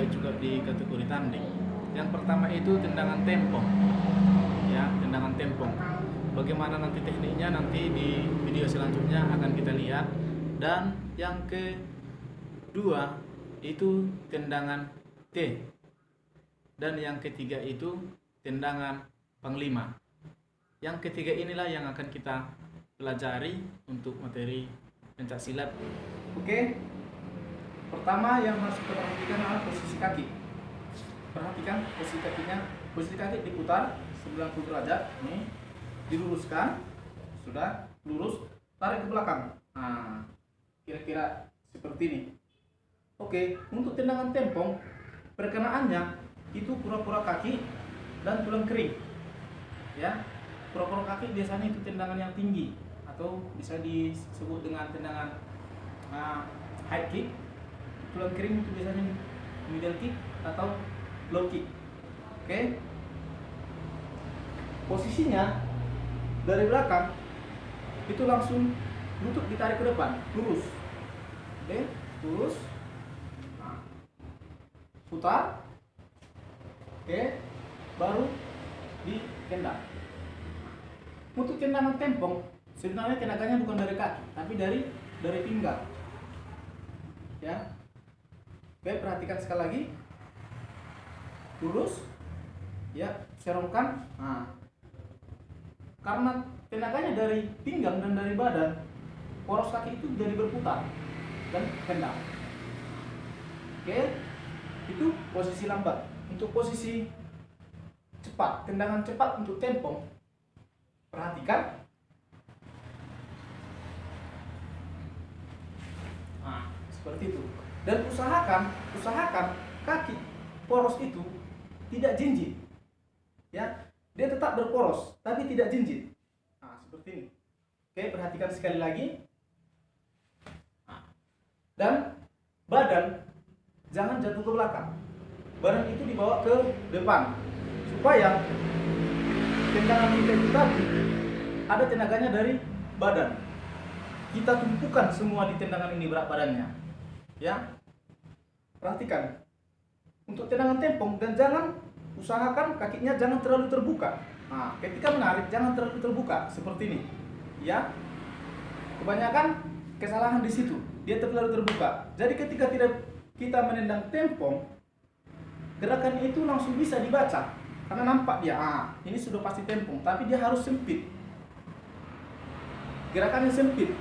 juga di kategori tanding. Yang pertama itu tendangan tempong, ya, tendangan tempong. Bagaimana nanti tekniknya nanti di video selanjutnya akan kita lihat. Dan yang kedua itu tendangan T. Dan yang ketiga itu tendangan panglima. Yang ketiga inilah yang akan kita pelajari untuk materi pencak silat. Oke. Pertama yang harus kita perhatikan adalah posisi kaki. Perhatikan posisi kakinya. Posisi kaki diputar 90 derajat. Ini diluruskan. Sudah lurus, tarik ke belakang. Nah, kira-kira seperti ini. Oke, untuk tendangan tempong perkenaannya itu pura-pura kaki dan tulang kering. Ya. Pura-pura kaki biasanya itu tendangan yang tinggi atau bisa disebut dengan tendangan high kick. Tulang kering itu biasanya middle kick atau low kick. Oke. Posisinya dari belakang itu langsung lutut ditarik ke depan, lurus. Oke, lurus. Nah, putar. Oke, baru ditendang. Untuk tendangan tempong sebenarnya tenaganya bukan dari kaki, tapi dari pinggang. Ya. Oke, perhatikan sekali lagi. Lurus. Ya, serongkan. Nah. Karena tenaganya dari pinggang dan dari badan, poros kaki itu jadi berputar dan tendang. Oke. Itu posisi lambat. Untuk posisi cepat, tendangan cepat untuk tempong. Perhatikan. Nah, seperti itu. Dan usahakan kaki poros itu tidak jinjit. Ya, dia tetap berporos tapi tidak jinjit. Nah, seperti ini. Oke, perhatikan sekali lagi. Nah, dan badan jangan jatuh ke belakang. Badan itu dibawa ke depan supaya tendangan kita itu tadi ada tenaganya dari badan. Kita tumpukan semua di tendangan ini berat badannya. Ya, perhatikan untuk tendangan tempong dan jangan usahakan kakinya jangan terlalu terbuka. Nah, ketika menarik jangan terlalu terbuka seperti ini. Ya, kebanyakan kesalahan di situ, dia terlalu terbuka. Jadi ketika tidak kita menendang tempong, gerakan itu langsung bisa dibaca karena nampak dia. Ini sudah pasti tempong, tapi dia harus sempit. Gerakannya sempit.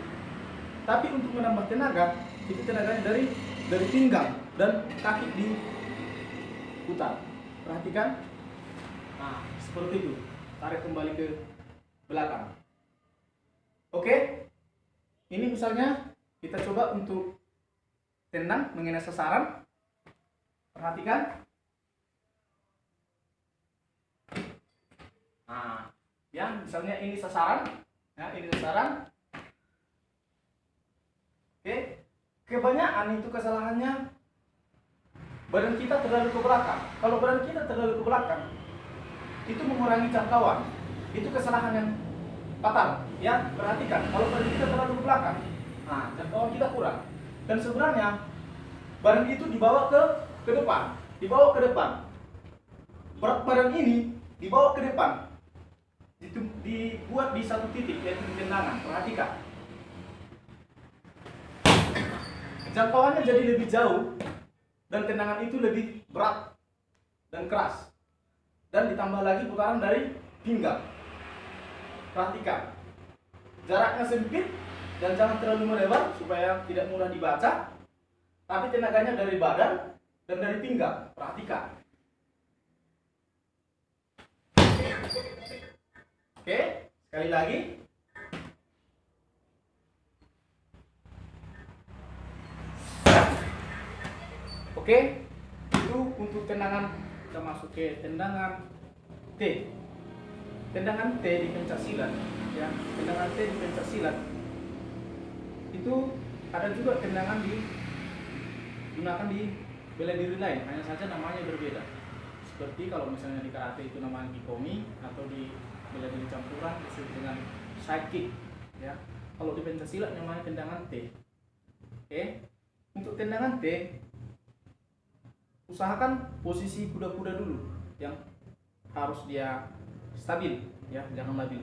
Tapi untuk menambah tenaga itu tenaganya dari pinggang dan kaki diputar. Perhatikan. Nah, seperti itu. Tarik kembali ke belakang. Oke. Ini misalnya kita coba untuk tendang mengenai sasaran. Perhatikan. Nah, ya, misalnya ini sasaran. Ya, ini sasaran. Oke. Kebanyakan itu kesalahannya badan kita terlalu ke belakang. Kalau badan kita terlalu ke belakang, itu mengurangi jangkauan. Itu kesalahan yang fatal. Ya, perhatikan. Kalau badan kita terlalu ke belakang, nah, jangkauan kita kurang. Dan sebenarnya badan itu dibawa ke depan, dibawa ke depan. Berat badan ini dibawa ke depan. Dibuat di satu titik yaitu di tendangan. Perhatikan. Jangkauannya jadi lebih jauh dan tendangan itu lebih berat dan keras. Dan ditambah lagi putaran dari pinggang. Perhatikan. Jaraknya sempit dan jangan terlalu melebar supaya tidak mudah dibaca. Tapi tenaganya dari badan dan dari pinggang. Perhatikan. Oke, sekali lagi. Oke, itu untuk tendangan. Kita masuk ke tendangan T. Tendangan T di pencak silat, ya. Tendangan T di pencak silat itu ada juga tendangan digunakan di bela diri lain, hanya saja namanya berbeda. Seperti kalau misalnya di karate itu namanya kikomi, atau di bela diri campuran disebut dengan side kick, ya. Kalau di pencak silat namanya tendangan T. Oke. Untuk tendangan T usahakan posisi kuda-kuda dulu yang harus dia stabil ya, jangan labil.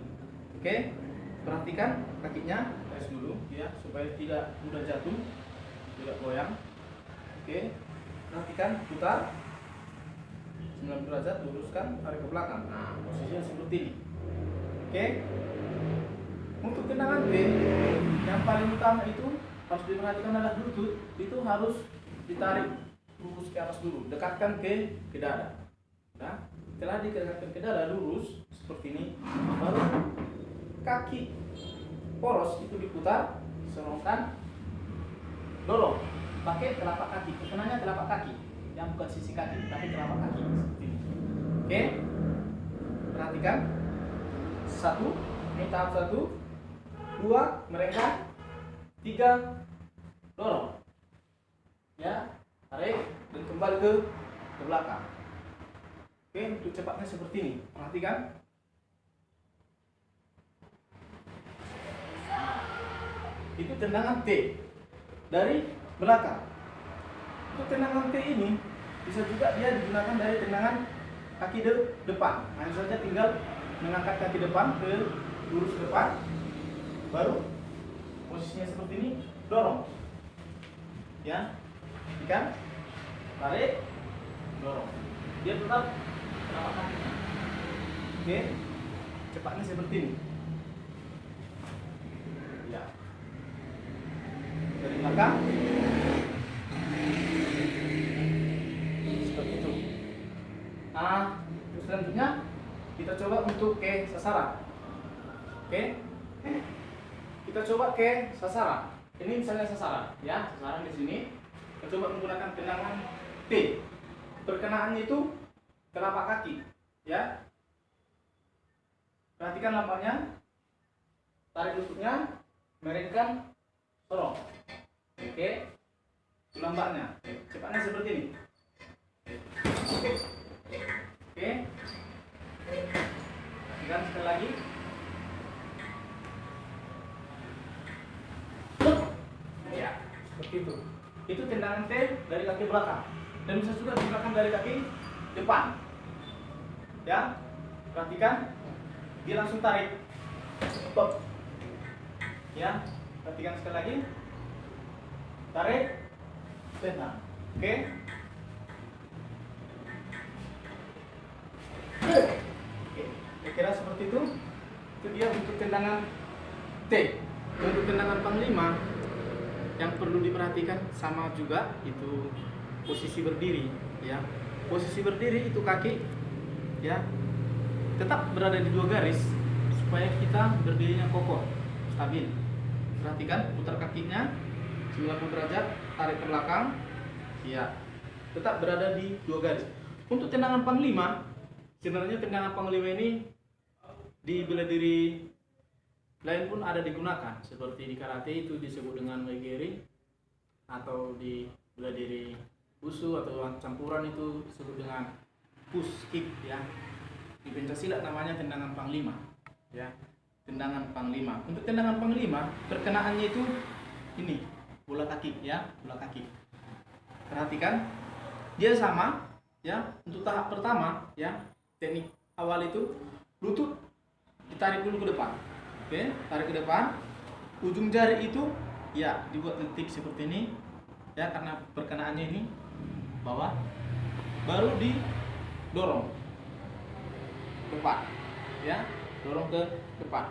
Oke, perhatikan kakinya tes dulu ya, supaya tidak mudah jatuh, tidak goyang. Oke, perhatikan, putar 90 derajat, luruskan, tarik ke belakang. Nah, posisinya seperti ini. Oke, untuk tendangan T yang paling utama itu harus diperhatikan adalah lutut itu harus ditarik lurus ke atas dulu, dekatkan ke dada. Nah, setelah didekatkan ke dada lurus seperti ini, baru kaki poros itu diputar, sorongkan, dorong pakai telapak kaki, kekenanya telapak kaki, yang bukan sisi kaki tapi telapak kaki seperti ini. Oke, perhatikan, 1, ini tahap 1, 2 merenggang, 3 dorong ya, tarik dan kembali ke belakang. Oke, untuk cepatnya seperti ini, perhatikan. Itu tendangan T dari belakang. Untuk tendangan T ini bisa juga dia digunakan dari tendangan kaki depan. Hanya saja tinggal mengangkat kaki depan ke lurus ke depan, baru posisinya seperti ini, dorong ya, ikan, tarik, dorong, dia tetap telapak kaki. Oke, cepatnya seperti ini ya, dari belakang seperti itu. Nah, terus selanjutnya kita coba untuk ke sasaran. Oke, kita coba ke sasaran. Ini misalnya sasaran ya, sasaran di sini. Kita coba menggunakan tendangan T. Perkenaannya itu telapak kaki ya. Perhatikan lambangnya, tarik lututnya, miringkan, sorong. Oke, lambangnya, cepatnya seperti ini. Oke, oke. Dan sekali lagi. Ya, seperti itu. Itu tendangan T dari kaki belakang, dan bisa juga digunakan dari kaki depan. Ya, perhatikan, dia langsung tarik. Stop. Ya, perhatikan sekali lagi. Tarik, tendang. Oke. Oke, kira-kira seperti itu. Itu dia untuk tendangan T. Untuk tendangan panglima yang perlu diperhatikan sama juga itu posisi berdiri ya. Posisi berdiri itu kaki ya tetap berada di 2 garis supaya kita berdirinya kokoh, stabil. Perhatikan, putar kakinya 90 derajat, tarik ke belakang ya, tetap berada di 2 garis. Untuk tendangan panglima, sebenarnya tendangan panglima ini di bela diri lain pun ada digunakan, seperti di karate itu disebut dengan waigiri, atau di bela diri wushu atau campuran itu disebut dengan push kick ya. Di pencaksilat namanya tendangan panglima ya, tendangan panglima. Untuk tendangan panglima perkenaannya itu ini, bola kaki ya, bola kaki. Perhatikan, dia sama ya. Untuk tahap pertama ya, teknik awal itu lutut ditarik dulu ke depan. Oke, tarik ke depan, ujung jari itu ya dibuat lentik seperti ini ya, karena perkenaannya ini bawah, baru didorong ke depan ya, dorong ke depan.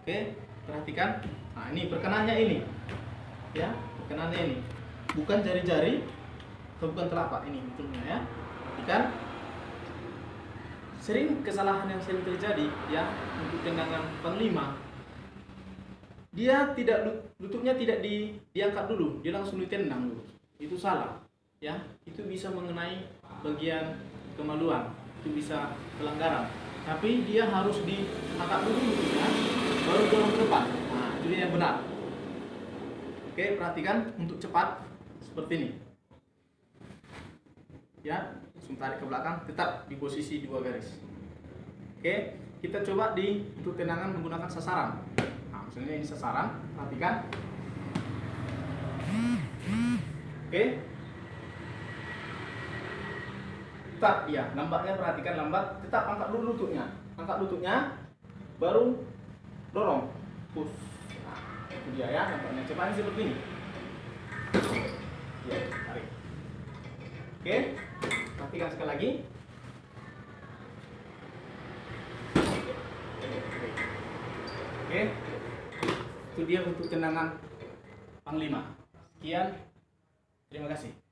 Oke, perhatikan. Nah, ini perkenaannya ini ya, perkenaannya ini bukan jari-jari atau bukan telapak, ini betulnya ya. Perhatikan, sering kesalahan yang sering terjadi ya untuk tendangan panglima, dia tidak, lututnya tidak diangkat dulu, dia langsung ditendang dulu. Itu salah ya, itu bisa mengenai bagian kemaluan, itu bisa pelanggaran. Tapi dia harus diangkat dulu lututnya, baru dorong ke depan. Nah, itu yang benar. Oke, perhatikan untuk cepat seperti ini ya, langsung tarik ke belakang, tetap di posisi 2 garis. Oke, kita coba untuk tendangan menggunakan sasaran. Misalnya ini sasaran, perhatikan. Oke, Tetap ya, lambatnya perhatikan lambat. Tetap angkat dulu lututnya. Angkat lututnya, baru dorong. Push. Nah, itu dia ya, nampaknya cepatnya seperti ini. Ya, tarik. Oke, perhatikan sekali lagi. Oke, itu dia untuk tendangan Panglima. Sekian, terima kasih.